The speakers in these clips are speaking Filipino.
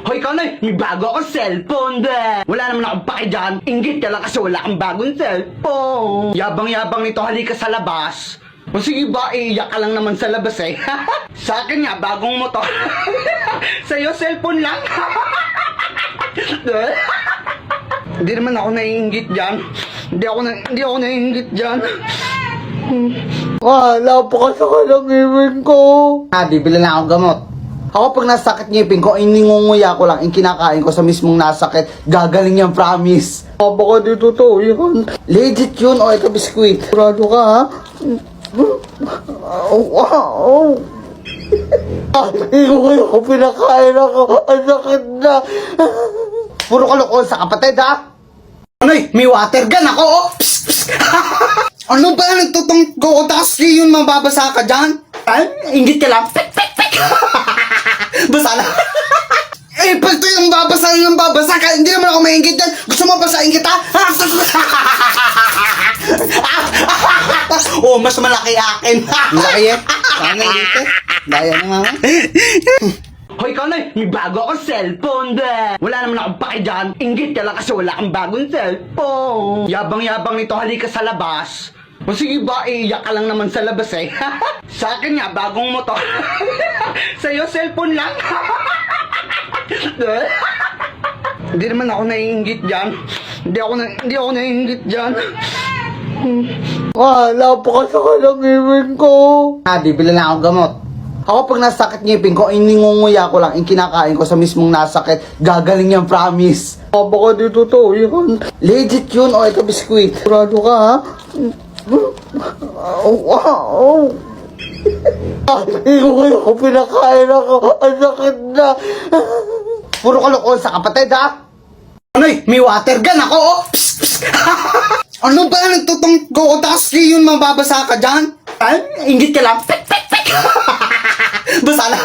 Hoy Kanay, may bago akong cellphone be. Wala naman akong pake dyan. Inggit ka lang kasi wala kang bagong cellphone. Yabang-yabang nito, halika sa labas. O sige ba, iiyak ka lang naman sa labas eh. Sa akin nga, bagong motor. Sa'yo, cellphone lang. Hindi naman ako naiinggit dyan. Hindi ako naiinggit dyan. Napakasakal ang ngipin ko. Bibili na akong gamot. Ako pag nasakit ngipin ko, iningunguya ko lang, yung kinakain ko sa mismong nasakit, gagaling yan, promise. Baka di totoo yan. Legit yun, o ito biskuit. Sigurado ka, ha? Hindi ko pinakain ako. Ang sakit na. Puro kalokohan sa kapatid, ha? Kanay, may water gun ako oh. Psst, psst. Ano ba yan? Nagtutong ko, tapos yun, mababasa ka dyan? Ay, inggit ka lang. Pek, pek, pek. Basa na. Pag ito yung babasa ka, hindi naman ako maingit yan. Gusto mo basahin kita? Oh, mas malaki akin. Laki eh. Sana dito. Daya na mama. Hoy Kanay, may bago akong cellphone be. Wala naman akong pake dyan. Inggit ka lang kasi wala kang bagong cellphone. Yabang-yabang nito, halika sa labas. O sige ba, iiyak ka lang naman sa labas eh. Sa akin nga, bagong motor. Sa'yo, cellphone lang. Hindi naman ako naiinggit dyan. Hindi ako naiinggit dyan. Napakasakal ang ngipin ko. Bibili na akong gamot. Ako pag nasakit ngipin ko, iningunguya ko lang, yung kinakain ko sa mismong nasakit, gagaling yan, promise. Baka di totoo yan. Legit yun, o ito biskuit. Sigurado ka, ha? Hindi ko pinakain ako. Ang sakit na. Puro kalokohan sa kapatid, ha? Kanay, may water gun ako oh. Psst, psst. Ano ba yan? Nagtutong ko, tapos yun, mababasa ka dyan? Ay, inggit ka lang. Pek, pek, pek. Basa na.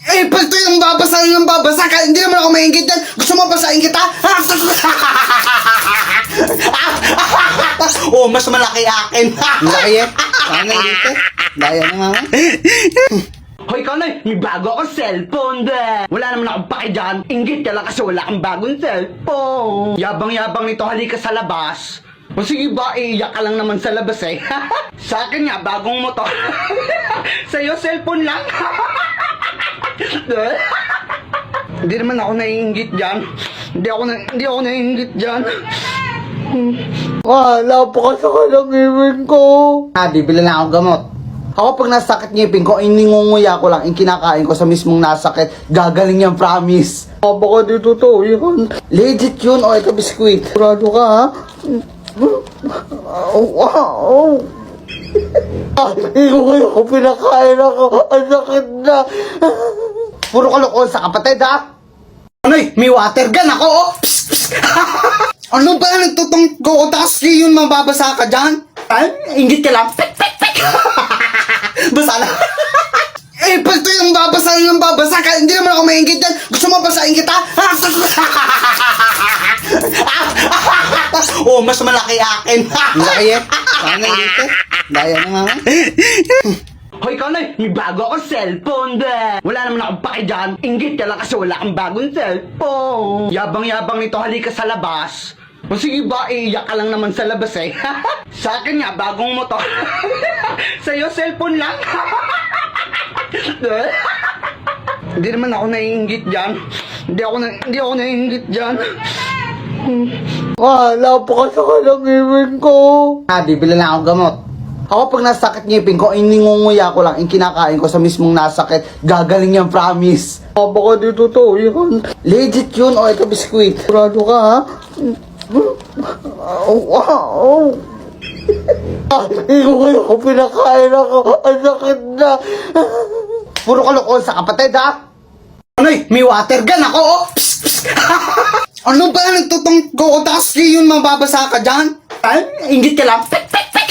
Pag ito yung babasa ka, hindi naman ako maingit yan. Gusto mo basahin kita? Oh, mas malaki akin. Laki eh. Sana dito. Daya na mama. Hoy Kanay, may bago akong cellphone be. Wala naman akong pake dyan. Inggit ka lang kasi wala kang bagong cellphone. Yabang-yabang nito, halika sa labas. O sige ba, iiyak ka lang naman sa labas eh. Sa akin nga, bagong motor. Sa'yo, cellphone lang. Hindi naman ako naiinggit dyan. Hindi ako naiinggit dyan. Napakasakal ang ngipin ko. Bibili na akong gamot. Ako pag nasakit ngipin ko, iningunguya ko lang, yung kinakain ko sa mismong nasakit, gagaling yan, promise. Baka di totoo yan. Legit yun, o ito biskuit. Sigurado ka, ha? Hindi ko pinakain ako. Ang sakit na. Puro kalokohan sa kapatid, ha? Kanay, may water gun ako oh. Psst, psst. Ano ba yan? Nagtutong ko, tapos yun, mababasa ka dyan? Ay, inggit ka lang. Pek, pek, pek. Basa na. Pag ito yung babasa ka, hindi naman ako maingit yan. Gusto mo basahin kita? Oh, mas malaki akin. Laki eh. Sana dito. Daya na mama. Hoy Kanay, may bago akong cellphone be. Wala naman akong pake dyan. Inggit ka lang kasi wala kang bagong cellphone. Yabang-yabang nito, halika sa labas. O sige ba, iiyak ka lang naman sa labas eh. Sa akin nga, bagong motor. Sa'yo, cellphone lang. Hindi naman ako naiinggit dyan. Hindi ako naiinggit dyan. Napakasakal ang ngipin ko. Bibili na akong gamot. Ako pag nasakit ngipin ko, iningunguya ko lang, yung kinakain ko sa mismong nasakit, gagaling yan, promise. Baka di totoo yan. Legit yun, o ito biskuit. Sigurado ka, ha? Hindi ko pinakain ako. Ang sakit na. Puro kalokohan sa kapatid, ha? Kanay, may water gun ako oh. Psst, psst. Ano ba yan? Nagtutong ko, tapos yun, mababasa ka dyan? Ay, inggit ka lang. Pek, pek, pek.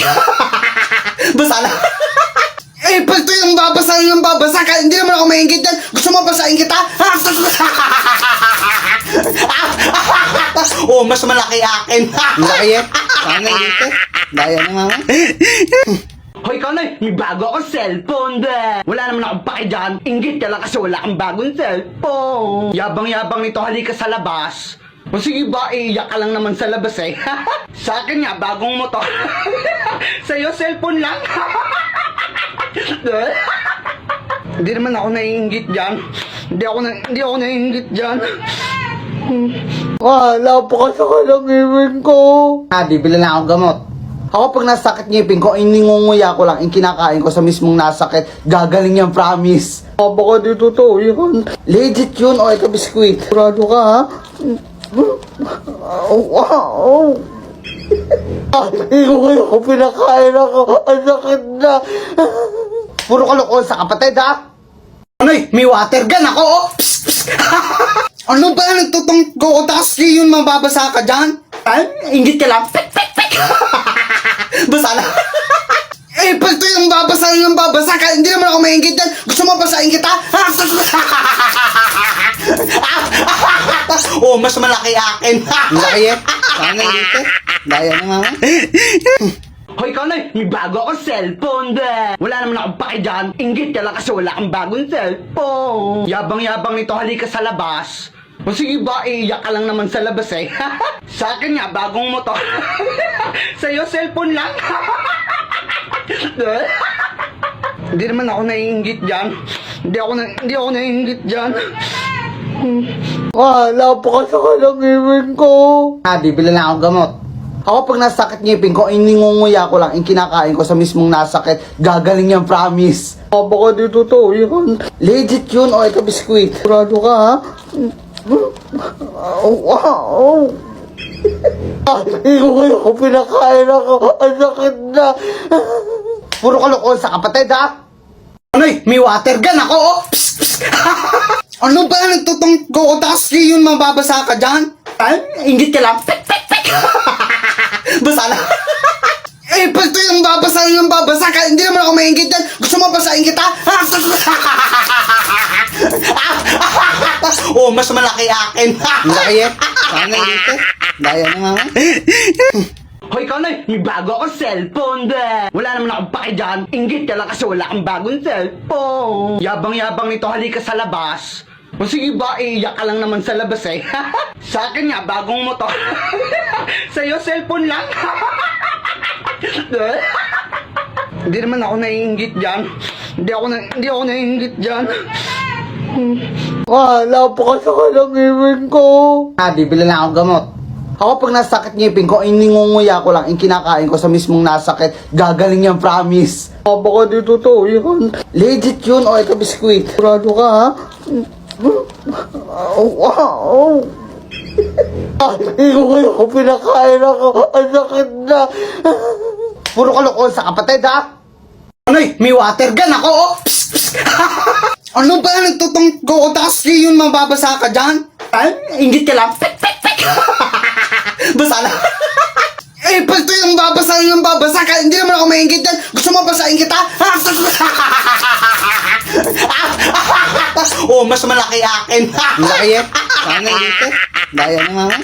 Basa na. Pag ito yung babasa ka, hindi naman ako maingit yan. Gusto mo basahin kita? Oh, mas malaki akin. Laki eh. Sana dito. Daya na mama. Hoy Kanay, may bago akong cellphone be. Wala naman akong pake dyan. Inggit ka lang kasi wala kang bagong cellphone. Yabang-yabang nito, halika sa labas. O sige ba, iiyak ka lang naman sa labas eh. Sa akin nga, bagong motor. Sa'yo, cellphone lang. Hindi naman ako naiinggit dyan. Hindi ako naiinggit dyan. Napakasakal ang ngipin ko. Bibili na akong gamot. Ako pag nasakit ngipin ko, iningunguya ko lang, yung kinakain ko sa mismong nasakit. Gagaling yan, promise. Baka dito to, yun. Legit yun, o ito biskuit. Sigurado ka, ha? Hindi ko kayo kung pinakain ako. Ang sakit na. Puro kalokohan sa kapatid, ha? Anoy, may water gun ako, oh. Psst, psst. Ano ba? Nagtutong ko, tapos yun, mababasa ka dyan? Ay, inggit ka lang. Pek, pek, pek. Basa na. Eh, pag ito yung babasa ka, hindi naman ako maingit dyan. Gusto mo basahin kita? Oh, mas malaki akin. Laki eh. Sana dito. Daya na nga. Hoy Kanay, may bago akong cellphone be. Wala naman akong pake dyan. Inggit ka lang kasi wala kang bagong cellphone. Yabang-yabang nito, halika sa labas. O sige ba, iiyak ka lang naman sa labas eh. Sa akin nga, bagong motor. Sa'yo, cellphone lang. Hindi naman ako naiinggit dyan. Hindi ako naiinggit dyan. Napakasakal ang ngipin ko. Bibili na akong gamot. Ako pag nasakit ngipin ko, iningunguya ko lang, yung kinakain ko sa mismong nasakit. Gagaling yan, promise. Baka dito to, yun. Legit yun, o ito biskuit. Sigurado ka, ha? Hindi ko kayo kung pinakain ako. Ang sakit na. Puro kalokohan sa kapatid, ha? Anoy, may water gun ako, oh. Psst, psst. Ano ba? Nagtutong ko, tapos yun, mababasa ka dyan? Ay, inggit ka lang. Pek, pek, pek. Basa na. Eh, pag ito yung babasa ka, hindi naman ako maingit dyan. Gusto mo basahin kita? Oh, mas malaki akin. Laki eh. Sana dito. Daya na nga. Hoy Kanay, may bago akong cellphone be. Wala naman akong pake dyan. Inggit ka lang kasi wala kang bagong cellphone. Yabang-yabang nito, halika sa labas. O sige ba, iiyak ka lang naman sa labas eh. Sa akin nga, bagong motor. Sa'yo, cellphone lang. Hindi naman ako naiinggit dyan. Hindi ako naiinggit dyan. Napakasakal ang ngipin ko. Bibili na akong gamot. Ako pag nasakit ngipin ko, iningunguya ko lang, yung kinakain ko sa mismong nasakit. Gagaling yan, promise. Baka dito to, yun. Legit yun, o ito biskuit. Sigurado ka, ha? Hindi ko kayo kung pinakain ako. Ang sakit na. Puro kalokohan sa kapatid, ha? Anoy, may water gun ako, oh. Psst, psst. Ano ba? Nagtutong ko, tapos yun, mababasa ka dyan? Ay, inggit ka lang. Pek, pek, pek. Basa na. Eh, pag ito yung babasa ka, hindi naman ako maingit dyan. Gusto mo basahin kita? Oh, mas malaki akin. Laki eh. Sana dito. Daya na nga.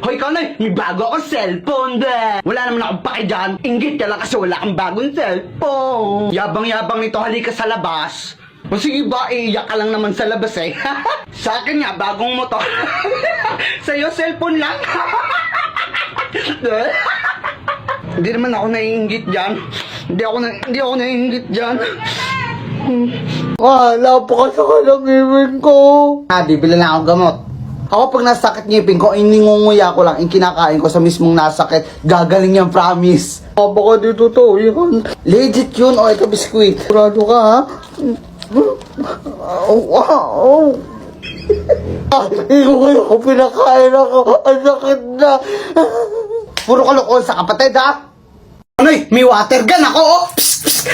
Hoy Kanay, may bago akong cellphone be. Wala naman akong pake dyan. Inggit ka lang kasi wala kang bagong cellphone. Yabang-yabang nito, halika sa labas. O sige ba, iiyak ka lang naman sa labas eh. Sa akin nga, bagong motor. Sa'yo, cellphone lang. Hindi naman ako naiinggit dyan. Hindi ako naiinggit dyan. Napakasakal ang ngipin ko. Bibili na akong gamot. Ako pag nasakit ngipin ko, iningunguya ko lang, yung kinakain ko sa mismong nasakit. Gagaling yan, promise. Baka dito to, yun. Legit yun, o ito biskuit. Sigurado ka, ha? Hindi ko kayo kung pinakain ako. Ang sakit na. Puro kalokohan sa kapatid, ha? Anoy, may water gun ako, oh. Psst, psst.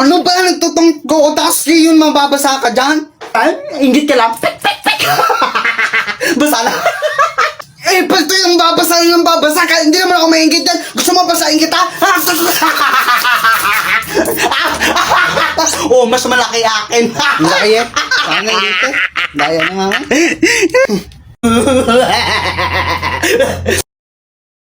Ano ba? Nagtutong ko, tapos yun, mababasa ka dyan? Ay, inggit ka lang. Pek, pek, pek. Basa na. Eh, pag ito yung babasa ka, hindi naman ako maingit dyan. Gusto mo basahin kita? Oh, mas malaki akin. Laki eh. Sana dito. Daya na nga.